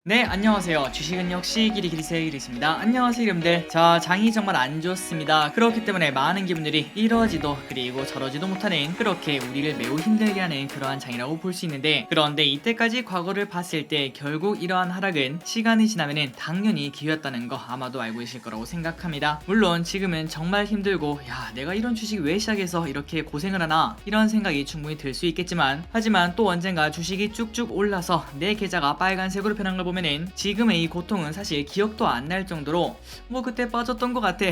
네, 안녕하세요. 주식은 역시 기리기리세의 기리입니다. 안녕하세요, 여러분들. 자, 장이 정말 안 좋습니다. 그렇기 때문에 많은 기분들이 이러지도 그리고 저러지도 못하는, 그렇게 우리를 매우 힘들게 하는 그러한 장이라고 볼 수 있는데, 그런데 이때까지 과거를 봤을 때 결국 이러한 하락은 시간이 지나면은 당연히 기회였다는 거 아마도 알고 계실 거라고 생각합니다. 물론 지금은 정말 힘들고, 야, 내가 이런 주식 왜 시작해서 이렇게 고생을 하나, 이런 생각이 충분히 들 수 있겠지만, 하지만 또 언젠가 주식이 쭉쭉 올라서 내 계좌가 빨간색으로 변한 걸 보면은 지금의 이 고통은 사실 기억도 안 날 정도로 뭐 그때 빠졌던 것 같아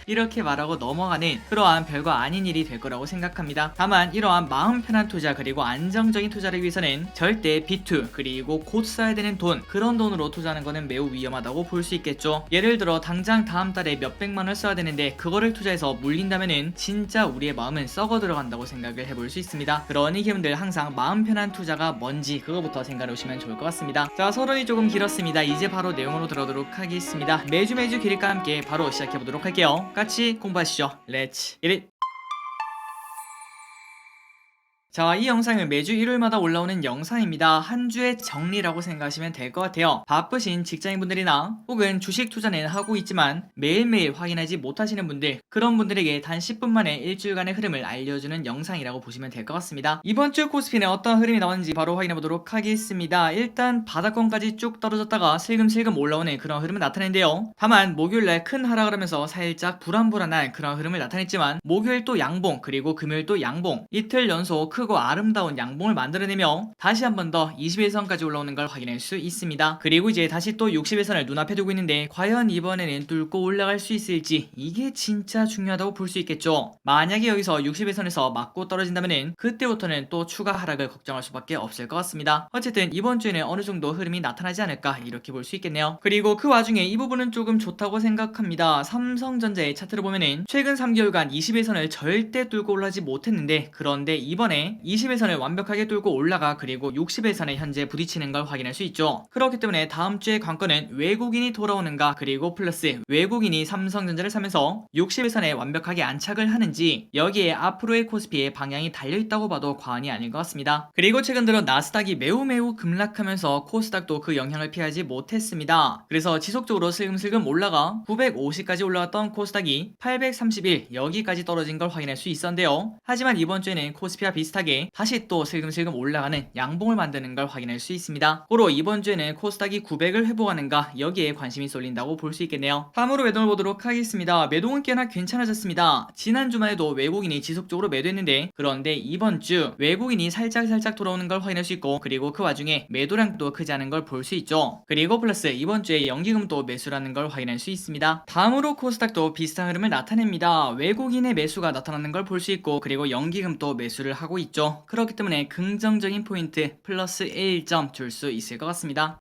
이렇게 말하고 넘어가는 그러한 별거 아닌 일이 될 거라고 생각합니다. 다만 이러한 마음 편한 투자 그리고 안정적인 투자를 위해서는 절대 비투 그리고 곧 써야 되는 돈, 그런 돈으로 투자하는 거는 매우 위험하다고 볼 수 있겠죠. 예를 들어 당장 다음 달에 몇백만을 써야 되는데 그거를 투자해서 물린다면은 진짜 우리의 마음은 썩어 들어간다고 생각을 해볼 수 있습니다. 그러니 여러분들 항상 마음 편한 투자가 뭔지 그거부터 생각해 보시면 좋을 것 같습니다. 자, 서론이 조금 길었습니다. 이제 바로 내용으로 들어가도록 하겠습니다. 매주 길일과 함께 바로 시작해 보도록 할게요. 같이 공부하시죠. 렛츠 기릿. 자, 이 영상은 매주 일요일마다 올라오는 영상입니다. 한 주의 정리라고 생각하시면 될 것 같아요. 바쁘신 직장인분들이나 혹은 주식 투자는 하고 있지만 매일매일 확인하지 못하시는 분들, 그런 분들에게 단 10분 만에 일주일간의 흐름을 알려주는 영상이라고 보시면 될 것 같습니다. 이번 주 코스피는 어떤 흐름이 나왔는지 바로 확인해 보도록 하겠습니다. 일단 바닥권까지 쭉 떨어졌다가 슬금슬금 올라오는 그런 흐름을 나타낸대요. 다만 목요일날 큰 하락을 하면서 살짝 불안불안한 그런 흐름을 나타냈지만, 목요일 또 양봉 그리고 금요일 또 양봉, 이틀 연속 크고 아름다운 양봉을 만들어내며 다시 한 번 더 21선까지 올라오는 걸 확인할 수 있습니다. 그리고 이제 다시 또 60일선을 눈앞에 두고 있는데, 과연 이번에는 뚫고 올라갈 수 있을지, 이게 진짜 중요하다고 볼 수 있겠죠. 만약에 여기서 60일선에서 맞고 떨어진다면은 그때부터는 또 추가 하락을 걱정할 수밖에 없을 것 같습니다. 어쨌든 이번 주에는 어느 정도 흐름이 나타나지 않을까, 이렇게 볼 수 있겠네요. 그리고 그 와중에 이 부분은 조금 좋다고 생각합니다. 삼성전자의 차트를 보면은 최근 3개월간 21선을 절대 뚫고 올라가지 못했는데, 그런데 이번에 20일선을 완벽하게 뚫고 올라가 그리고 60일선에 현재 부딪히는 걸 확인할 수 있죠. 그렇기 때문에 다음 주의 관건은 외국인이 돌아오는가, 그리고 플러스 외국인이 삼성전자를 사면서 60일선에 완벽하게 안착을 하는지, 여기에 앞으로의 코스피의 방향이 달려있다고 봐도 과언이 아닐 것 같습니다. 그리고 최근 들어 나스닥이 매우 급락하면서 코스닥도 그 영향을 피하지 못했습니다. 그래서 지속적으로 슬금슬금 올라가 950까지 올라왔던 코스닥이 831 여기까지 떨어진 걸 확인할 수 있었는데요. 하지만 이번 주에는 코스피와 비슷하게 다시 또 슬금슬금 올라가는 양봉을 만드는 걸 확인할 수 있습니다. 고로 이번 주에는 코스닥이 900을 회복하는가, 여기에 관심이 쏠린다고 볼 수 있겠네요. 다음으로 매도를 보도록 하겠습니다. 매도는 꽤나 괜찮아졌습니다. 지난 주말에도 외국인이 지속적으로 매도했는데, 그런데 이번 주 외국인이 살짝 돌아오는 걸 확인할 수 있고, 그리고 그 와중에 매도량도 크지 않은 걸 볼 수 있죠. 그리고 플러스 이번 주에 연기금도 매수라는 걸 확인할 수 있습니다. 다음으로 코스닥도 비슷한 흐름을 나타냅니다. 외국인의 매수가 나타나는 걸 볼 수 있고, 그리고 연기금도 매수를 하고 있죠. 그렇기 때문에 긍정적인 포인트 플러스 1점 줄 수 있을 것 같습니다.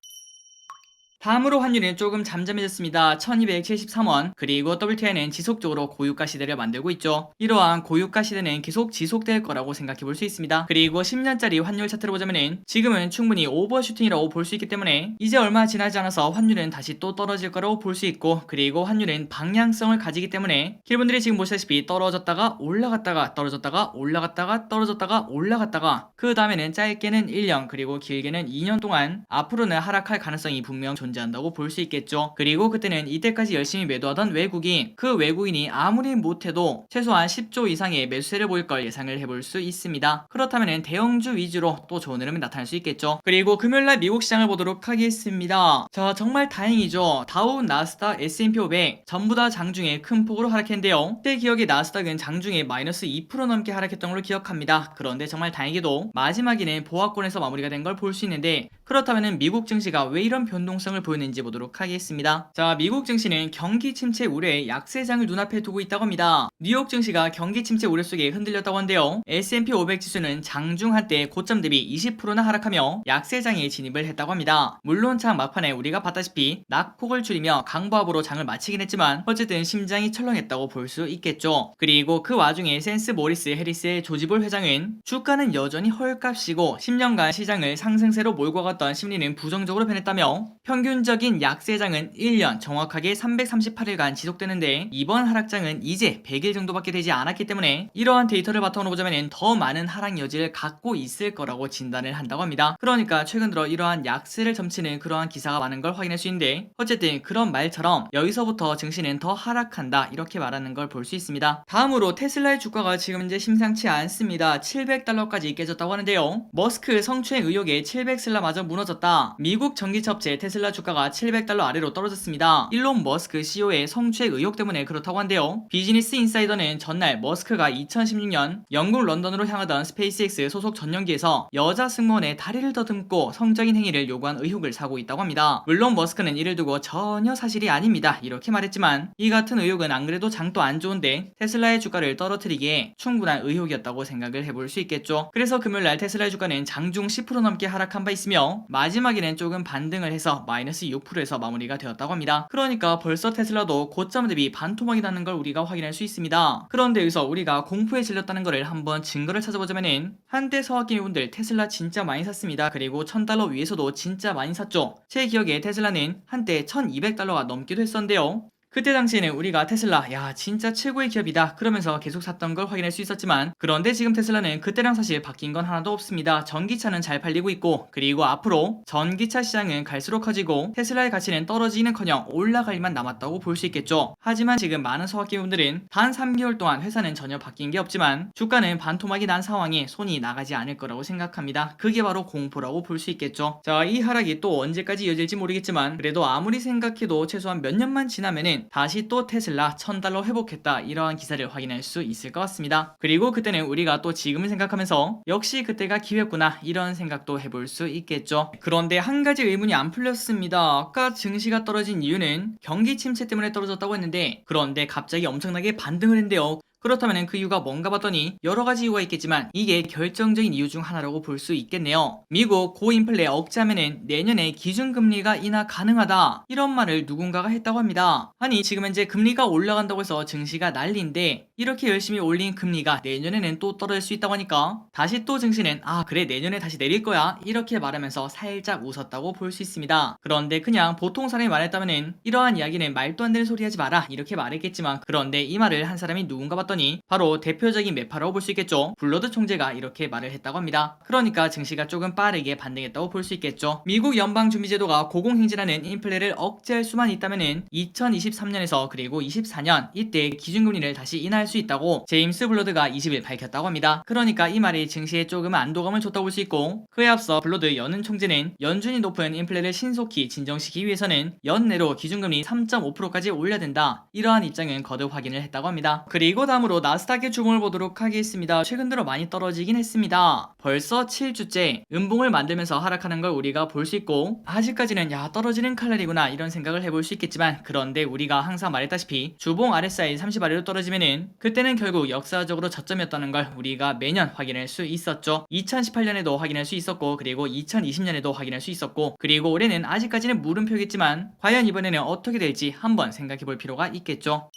다음으로 환율은 조금 잠잠해졌습니다. 1273원. 그리고 WTI는 지속적으로 고유가 시대를 만들고 있죠. 이러한 고유가 시대는 계속 지속될 거라고 생각해 볼 수 있습니다. 그리고 10년짜리 환율 차트를 보자면은 지금은 충분히 오버슈팅이라고 볼 수 있기 때문에 이제 얼마 지나지 않아서 환율은 다시 또 떨어질 거라고 볼 수 있고, 그리고 환율은 방향성을 가지기 때문에 여러분들이 지금 보시다시피 떨어졌다가 올라갔다가 떨어졌다가 올라갔다가 떨어졌다가 올라갔다가, 그 다음에는 짧게는 1년 그리고 길게는 2년 동안 앞으로는 하락할 가능성이 분명 존재한다고 볼 수 있겠죠. 그리고 그때는 이때까지 열심히 매도하던 외국인, 그 외국인이 아무리 못해도 최소한 10조 이상의 매수세를 보일 걸 예상을 해볼 수 있습니다. 그렇다면 대형주 위주로 또 좋은 흐름이 나타날 수 있겠죠. 그리고 금요일날 미국 시장을 보도록 하겠습니다. 자, 정말 다행이죠. 다우, 나스닥, S&P 500 전부 다 장중에 큰 폭으로 하락했는데요. 그때 기억에 나스닥은 장중에 마이너스 2% 넘게 하락했던 걸로 기억합니다. 그런데 정말 다행히도 마지막에는 보합권에서 마무리가 된 걸 볼 수 있는데, 그렇다면 미국 증시가 왜 이런 변동성을 보였는지 보도록 하겠습니다. 자, 미국 증시는 경기 침체 우려에 약세장을 눈앞에 두고 있다고 합니다. 뉴욕 증시가 경기 침체 우려 속에 흔들렸다고 한데요. S&P 500 지수는 장중 한때 고점 대비 20%나 하락하며 약세장에 진입을 했다고 합니다. 물론 참 막판에 우리가 봤다시피 낙폭을 줄이며 강보합으로 장을 마치긴 했지만 어쨌든 심장이 철렁했다고 볼 수 있겠죠. 그리고 그 와중에 센스 모리스 해리스의 조지볼 회장은 주가는 여전히 헐값이고 10년간 시장을 상승세로 몰고 갔던 심리는 부정적으로 변했다며 평균적인 약세장은 1년 정확하게 338일간 지속되는데 이번 하락장은 이제 100일 정도밖에 되지 않았기 때문에 이러한 데이터를 바탕으로 보자면 더 많은 하락 여지를 갖고 있을 거라고 진단을 한다고 합니다. 그러니까 최근 들어 이러한 약세를 점치는 그러한 기사가 많은 걸 확인할 수 있는데 어쨌든 그런 말처럼 여기서부터 증시는 더 하락한다 이렇게 말하는 걸 볼 수 있습니다. 다음으로 테슬라의 주가가 지금 현재 심상치 않습니다. 700달러까지 깨졌다고 하는데요. 머스크 성추행 의혹에 700슬라마저 무너졌다. 미국 전기차 업체 테슬라 주가가 700달러 아래로 떨어졌습니다. 일론 머스크 CEO의 성추행 의혹 때문에 그렇다고 한데요. 비즈니스 인사이더는 전날 머스크가 2016년 영국 런던으로 향하던 스페이스X 소속 전용기에서 여자 승무원의 다리를 더듬고 성적인 행위를 요구한 의혹을 사고 있다고 합니다. 물론 머스크는 이를 두고 전혀 사실이 아닙니다 이렇게 말했지만 이 같은 의혹은 안 그래도 장도 안 좋은데 테슬라의 주가를 떨어뜨리기에 충분한 의혹이었다고 생각을 해볼 수 있겠죠. 그래서 금요일날 테슬라의 주가는 장중 10% 넘게 하락한 바 있으며 마지막에는 조금 반등을 해서 마이너스 6%에서 마무리가 되었다고 합니다. 그러니까 벌써 테슬라도 고점 대비 반토막이 나는 걸 우리가 확인할 수 있습니다. 그런데 여기서 우리가 공포에 질렸다는 것을 한번 증거를 찾아보자면은 한때 서학기미분들 테슬라 진짜 많이 샀습니다. 그리고 1000달러 위에서도 진짜 많이 샀죠. 제 기억에 테슬라는 한때 1200달러가 넘기도 했었는데요. 그때 당시에는 우리가 테슬라 야 진짜 최고의 기업이다 그러면서 계속 샀던 걸 확인할 수 있었지만 그런데 지금 테슬라는 그때랑 사실 바뀐 건 하나도 없습니다. 전기차는 잘 팔리고 있고 그리고 앞으로 전기차 시장은 갈수록 커지고 테슬라의 가치는 떨어지는커녕 올라갈 일만 남았다고 볼 수 있겠죠. 하지만 지금 많은 소학기분들은 단 3개월 동안 회사는 전혀 바뀐 게 없지만 주가는 반토막이 난 상황에 손이 나가지 않을 거라고 생각합니다. 그게 바로 공포라고 볼 수 있겠죠. 자, 이 하락이 또 언제까지 이어질지 모르겠지만 그래도 아무리 생각해도 최소한 몇 년만 지나면은 다시 또 테슬라 1000달러 회복했다 이러한 기사를 확인할 수 있을 것 같습니다. 그리고 그때는 우리가 또 지금을 생각하면서 역시 그때가 기회구나 이런 생각도 해볼 수 있겠죠. 그런데 한 가지 의문이 안 풀렸습니다. 아까 증시가 떨어진 이유는 경기 침체 때문에 떨어졌다고 했는데 그런데 갑자기 엄청나게 반등을 했는데요. 그렇다면 그 이유가 뭔가 봤더니 여러가지 이유가 있겠지만 이게 결정적인 이유 중 하나라고 볼 수 있겠네요. 미국 고인플레 억제하면은 내년에 기준금리가 인하 가능하다 이런 말을 누군가가 했다고 합니다. 아니 지금 현재 금리가 올라간다고 해서 증시가 난리인데 이렇게 열심히 올린 금리가 내년에는 또 떨어질 수 있다고 하니까 다시 또 증시는 아 그래 내년에 다시 내릴 거야 이렇게 말하면서 살짝 웃었다고 볼 수 있습니다. 그런데 그냥 보통 사람이 말했다면은 이러한 이야기는 말도 안 되는 소리 하지 마라 이렇게 말했겠지만 그런데 이 말을 한 사람이 누군가 봤더니 바로 대표적인 매파라고 볼 수 있겠죠. 블러드 총재가 이렇게 말을 했다고 합니다. 그러니까 증시가 조금 빠르게 반등했다고 볼 수 있겠죠. 미국 연방준비제도가 고공행진하는 인플레를 억제할 수만 있다면은 2023년에서 그리고 24년 이때 기준금리를 다시 인하할 수 있다고 제임스 블러드가 20일 밝혔다고 합니다. 그러니까 이 말이 증시에 조금 안도감을 줬다고 볼 수 있고 그에 앞서 블러드 연은 총재는 연준이 높은 인플레를 신속히 진정시키기 위해서는 연내로 기준금리 3.5%까지 올려야 된다 이러한 입장은 거듭 확인을 했다고 합니다. 그리고 다음으로 나스닥의 주봉을 보도록 하겠습니다. 최근 들어 많이 떨어지긴 했습니다. 벌써 7주째 음봉을 만들면서 하락하는 걸 우리가 볼 수 있고 아직까지는 야 떨어지는 칼날이구나 이런 생각을 해볼 수 있겠지만 그런데 우리가 항상 말했다시피 주봉 RSI 30 아래로 떨어지면은 그때는 결국 역사적으로 저점이었다는 걸 우리가 매년 확인할 수 있었죠. 2018년에도 확인할 수 있었고 그리고 2020년에도 확인할 수 있었고 그리고 올해는 아직까지는 물음표겠지만 과연 이번에는 어떻게 될지 한번 생각해 볼 필요가 있겠죠.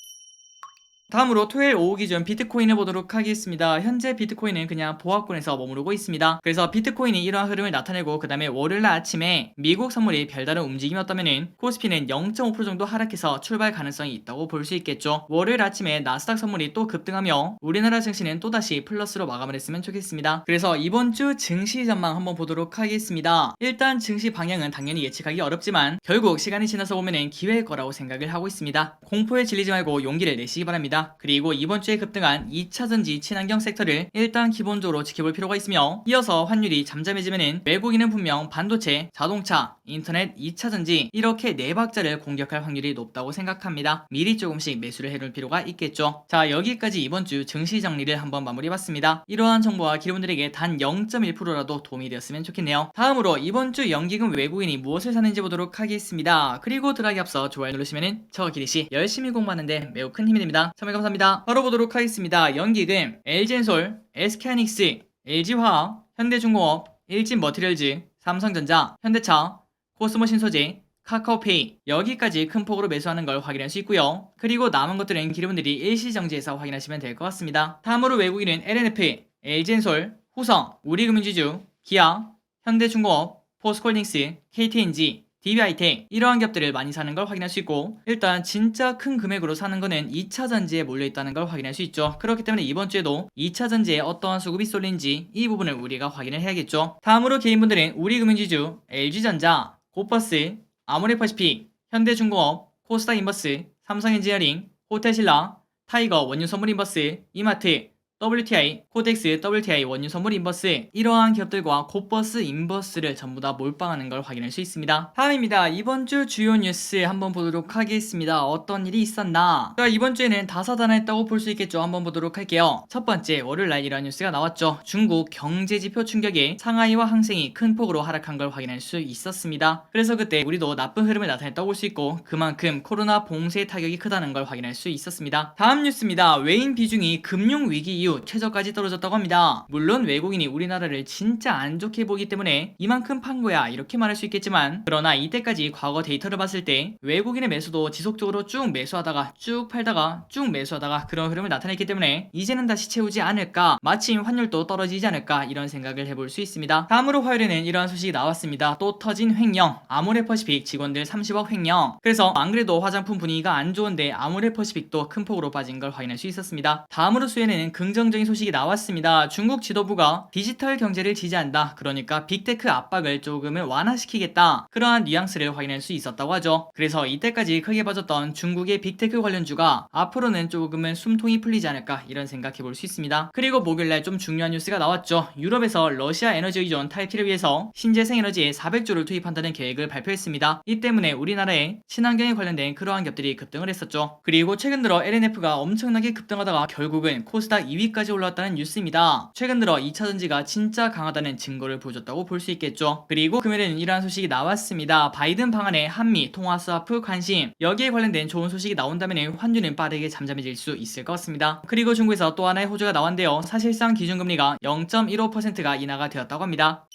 다음으로 토요일 오후 기준 비트코인을 보도록 하겠습니다. 현재 비트코인은 그냥 보합권에서 머무르고 있습니다. 그래서 비트코인이 이러한 흐름을 나타내고 그 다음에 월요일날 아침에 미국 선물이 별다른 움직임이었다면은 코스피는 0.5% 정도 하락해서 출발 가능성이 있다고 볼 수 있겠죠. 월요일 아침에 나스닥 선물이 또 급등하며 우리나라 증시는 또다시 플러스로 마감을 했으면 좋겠습니다. 그래서 이번 주 증시 전망 한번 보도록 하겠습니다. 일단 증시 방향은 당연히 예측하기 어렵지만 결국 시간이 지나서 보면은 기회일 거라고 생각을 하고 있습니다. 공포에 질리지 말고 용기를 내시기 바랍니다. 그리고 이번 주에 급등한 2차전지 친환경 섹터를 일단 기본적으로 지켜볼 필요가 있으며 이어서 환율이 잠잠해지면은 외국인은 분명 반도체, 자동차, 인터넷, 2차전지 이렇게 네 박자를 공격할 확률이 높다고 생각합니다. 미리 조금씩 매수를 해둘 필요가 있겠죠. 자 여기까지 이번 주 증시 정리를 한번 마무리해봤습니다. 이러한 정보와 기록분들에게 단 0.1%라도 도움이 되었으면 좋겠네요. 다음으로 이번 주 연기금 외국인이 무엇을 사는지 보도록 하겠습니다. 그리고 들어가기 앞서 좋아요 누르시면은 저 기리씨 열심히 공부하는데 매우 큰 힘이 됩니다. 참여 감사합니다. 바로 보도록 하겠습니다. 연기금, LG엔솔, SK하이닉스, LG화학, 현대중공업, 일진머티리얼즈, 삼성전자, 현대차, 코스모신소재, 카카오페이 여기까지 큰 폭으로 매수하는 걸 확인할 수 있고요. 그리고 남은 것들은 기름분들이 일시정지에서 확인하시면 될 것 같습니다. 다음으로 외국인은 LNF, LG엔솔, 후성, 우리금융지주, 기아, 현대중공업, 포스코홀딩스, KTNG, DB하이텍 이러한 기업들을 많이 사는 걸 확인할 수 있고, 일단 진짜 큰 금액으로 사는 거는 2차전지에 몰려있다는 걸 확인할 수 있죠. 그렇기 때문에 이번 주에도 2차전지에 어떠한 수급이 쏠린지 이 부분을 우리가 확인을 해야겠죠. 다음으로 개인분들은 우리금융지주, LG전자, 고퍼스, 아모레퍼시픽, 현대중공업, 코스닥인버스, 삼성엔지니어링, 호텔신라, 타이거 원유선물인버스, 이마트, WTI, 코덱스, WTI 원유선물 인버스, 이러한 기업들과 고버스 인버스를 전부 다 몰빵하는 걸 확인할 수 있습니다. 다음입니다. 이번 주 주요 뉴스 한번 보도록 하겠습니다. 어떤 일이 있었나? 자, 이번 주에는 다사다난했다고 볼 수 있겠죠. 한번 보도록 할게요. 첫 번째, 월요일날 이러한 뉴스가 나왔죠. 중국 경제지표 충격에 상하이와 항생이 큰 폭으로 하락한 걸 확인할 수 있었습니다. 그래서 그때 우리도 나쁜 흐름을 나타냈다고 볼 수 있고, 그만큼 코로나 봉쇄 타격이 크다는 걸 확인할 수 있었습니다. 다음 뉴스입니다. 외인 비중이 금융위기 이후 최저까지 떨어졌다고 합니다. 물론 외국인이 우리나라를 진짜 안 좋게 보기 때문에 이만큼 판 거야 이렇게 말할 수 있겠지만, 그러나 이때까지 과거 데이터를 봤을 때 외국인의 매수도 지속적으로 쭉 매수하다가 쭉 팔다가 쭉 매수하다가 그런 흐름을 나타냈기 때문에 이제는 다시 채우지 않을까, 마침 환율도 떨어지지 않을까 이런 생각을 해볼 수 있습니다. 다음으로 화요일에는 이러한 소식이 나왔습니다. 또 터진 횡령, 아모레퍼시픽 직원들 30억 횡령. 그래서 안 그래도 화장품 분위기가 안 좋은데 아모레퍼시픽도 큰 폭으로 빠진 걸 확인할 수 있었습니다. 다음으로 수요일에는 긍정적인 소식이 나왔습니다. 중국 지도부가 디지털 경제를 지지한다. 그러니까 빅테크 압박을 조금은 완화시키겠다. 그러한 뉘앙스를 확인할 수 있었다고 하죠. 그래서 이때까지 크게 빠졌던 중국의 빅테크 관련주가 앞으로는 조금은 숨통이 풀리지 않을까 이런 생각해 볼 수 있습니다. 그리고 목요일날 좀 중요한 뉴스가 나왔죠. 유럽에서 러시아 에너지 의존 탈피를 위해서 신재생 에너지에 400조를 투입한다는 계획을 발표했습니다. 이 때문에 우리나라의 친환경에 관련된 그러한 기업들이 급등을 했었죠. 그리고 최근 들어 LNF가 엄청나게 급등하다가 결국은 코스닥 2위까지 올라왔다는 뉴스입니다. 최근 들어 2차전지가 진짜 강하다는 증거를 보여줬다고 볼 수 있겠죠. 그리고 금요일에는 이러한 소식이 나왔습니다. 바이든 방안에 한미 통화 스와프 관심, 여기에 관련된 좋은 소식이 나온다면 환율은 빠르게 잠잠해질 수 있을 것 같습니다. 그리고 중국에서 또 하나의 호주가 나왔는데요. 사실상 기준금리가 0.15%가 인하가 되었다고 합니다.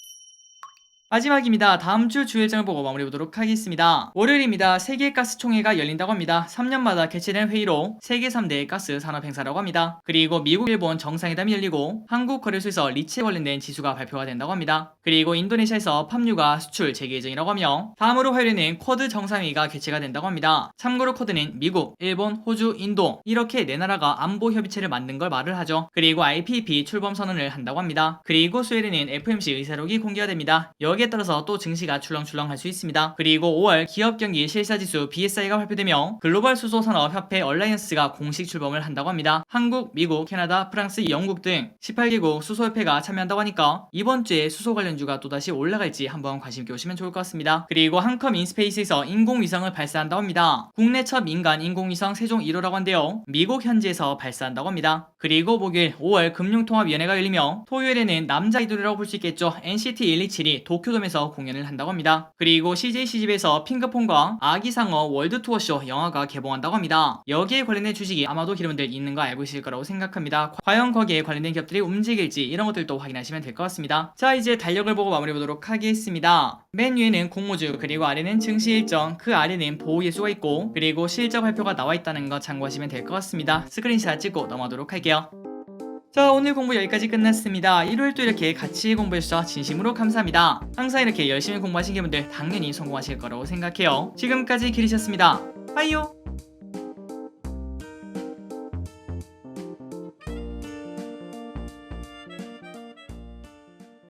마지막입니다. 다음 주 주일장을 보고 마무리해보도록 하겠습니다. 월요일입니다. 세계가스총회가 열린다고 합니다. 3년마다 개최된 회의로 세계 3대 가스 산업 행사라고 합니다. 그리고 미국, 일본 정상회담이 열리고 한국거래소에서 리치에 관련된 지수가 발표가 된다고 합니다. 그리고 인도네시아에서 팜유가 수출 재개 예정이라고 하며, 다음으로 화요일에는 쿼드 정상회의가 개최가 된다고 합니다. 참고로 쿼드는 미국, 일본, 호주, 인도 이렇게 네 나라가 안보 협의체를 만든 걸 말을 하죠. 그리고 IPEP 출범 선언을 한다고 합니다. 그리고 수요일에는 FOMC 의사록이 공개가 됩니다. 여기에 따라서 또 증시가 출렁출렁 할 수 있습니다. 그리고 5월 기업 경기 실사지수 BSI가 발표되며 글로벌 수소산업협회 얼라이언스가 공식 출범을 한다고 합니다. 한국, 미국, 캐나다, 프랑스, 영국 등 18개국 수소협회가 참여한다고 하니까 이번 주에 수소 관련주가 또다시 올라갈지 한번 관심 있게 보시면 좋을 것 같습니다. 그리고 한컴 인스페이스에서 인공위성을 발사한다고 합니다. 국내 첫 민간 인공위성 세종 1호라고 한데요. 미국 현지에서 발사한다고 합니다. 그리고 목요일 5월 금융통합위원회가 열리며, 토요일에는 남자 아이돌이라고 볼 수 있겠죠. NCT 127이 도쿄돔에서 공연을 한다고 합니다. 그리고 CJC집에서 핑크퐁과 아기상어 월드투어쇼 영화가 개봉한다고 합니다. 여기에 관련된 주식이 아마도 여러분들 있는 거 알고 있을 거라고 생각합니다. 과연 거기에 관련된 기업들이 움직일지 이런 것들도 확인하시면 될 것 같습니다. 자, 이제 달력을 보고 마무리해보도록 하겠습니다. 맨 위에는 공모주, 그리고 아래는 증시 일정, 그 아래는 보호예수가 있고, 그리고 실적 발표가 나와 있다는 거 참고하시면 될 것 같습니다. 스크린샷 찍고 넘어가도록 할게요. 자, 오늘 공부 여기까지 끝났습니다. 일요일도 이렇게 같이 공부해주셔서 진심으로 감사합니다. 항상 이렇게 열심히 공부하신 분들 당연히 성공하실 거라고 생각해요. 지금까지 기리셨습니다. 빠이요.